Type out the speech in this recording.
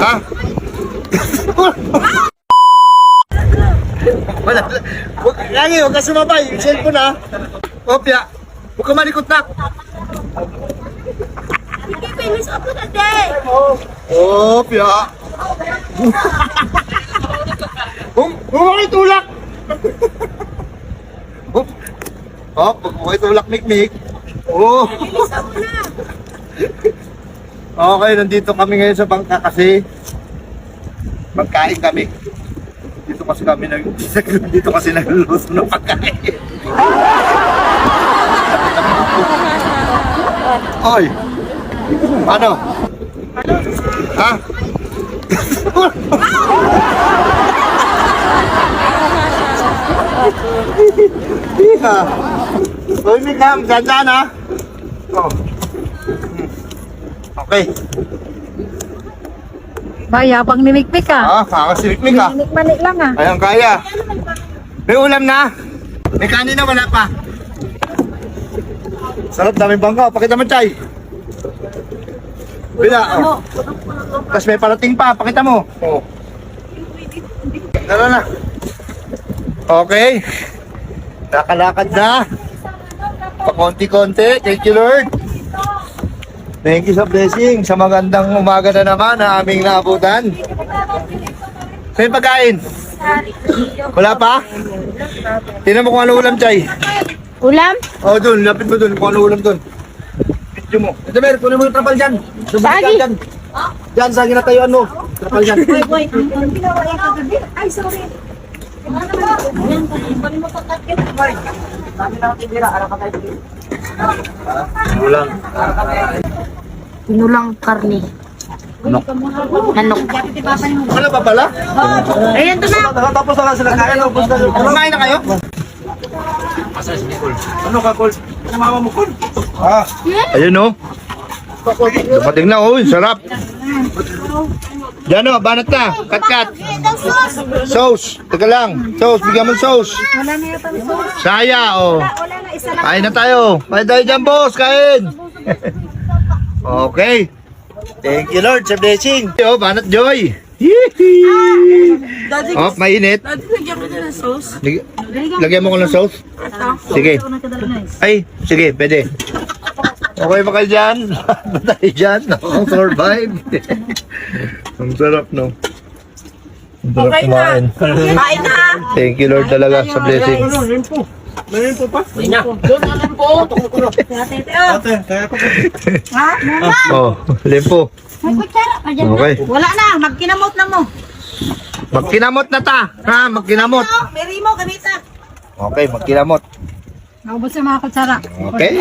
Ha? Wala. Lagi, huwag ka sumabay. Yung cellphone ha. Opya. Huwag ka malikot na. Hindi, finish up na day. Opya. Huwag kayo tulak. Huwag kayo tulak, Mikmik. Oh. Finish up na. Okay, nandito kami ngayon sa bangka kasi magkain kami. Dito kasi nagluluto ng pagkain. Oy. Ano? Ha? Pika. Oy, Mikam, gandaan ha. Oh. Okay. Mayabang ni Mikmik ah. Si Mikmik ha. Manik-manik lang ah. Ayun, kaya. May ulam na. May kanin na, wala pa. Sarap, daming bangka. Pakita mo, Chay. Bila, oh. Tapos may parating pa. Pakita mo. Oh. Tara na. Okay. Nakalakad na. Pakonti-konti. Thank you, Lord. Thank you sa blessing. Sa magandang umaga na naman na aming naabutan. May pagkain? Wala pa? Tingnan mo kung ano ulam, Chay. Ulam? Oh, dun. Lapit mo dun. Kung ano ulam dun. Video mo. Ito, Mer. Kunin mo yung trapal dyan. Sagi. Dyan, sa ginatayuan mo. Trapal dyan. Ay, sorry. Ulam. Pinulang karne. Ano? Manok. Wala pa pala? Ayan to na. Nakatapos na lang sila kain. Kumain na kayo? Ano ka, Col? Ano mama mo, Col? Ayun o. Dumating na, oh. Sarap. Diyan o, banat na. Kat-kat. Sauce. Teka lang. Sauce. Bigyan mo sauce. Wala na yata ang sauce. Saya, oh. Wala na, isa lang. Kain na tayo. Kain tayo dyan, boss. Kain. Okay. Thank you, Lord, sa blessing. Oh, banat joy. Oh, mainit. Lagyan mo din ng sauce. Lagyan mo ko ng sauce? Sige. Ay, sige, pwede. Okay ba kayo dyan? Ba tayo dyan? Survive. Ang sarap, no? Ang sarap kumain. Kain na. Thank you, Lord, talaga sa blessing. Limpo pa? Ha? Oh, limpo. May kutsara pa dyan. Okay. Wala na, magkinamot na mo. Magkinamot na ta. Ha, magkinamot. Meri mo, gamita. Okay, magkinamot. Naubos yung mga kutsara. Okay.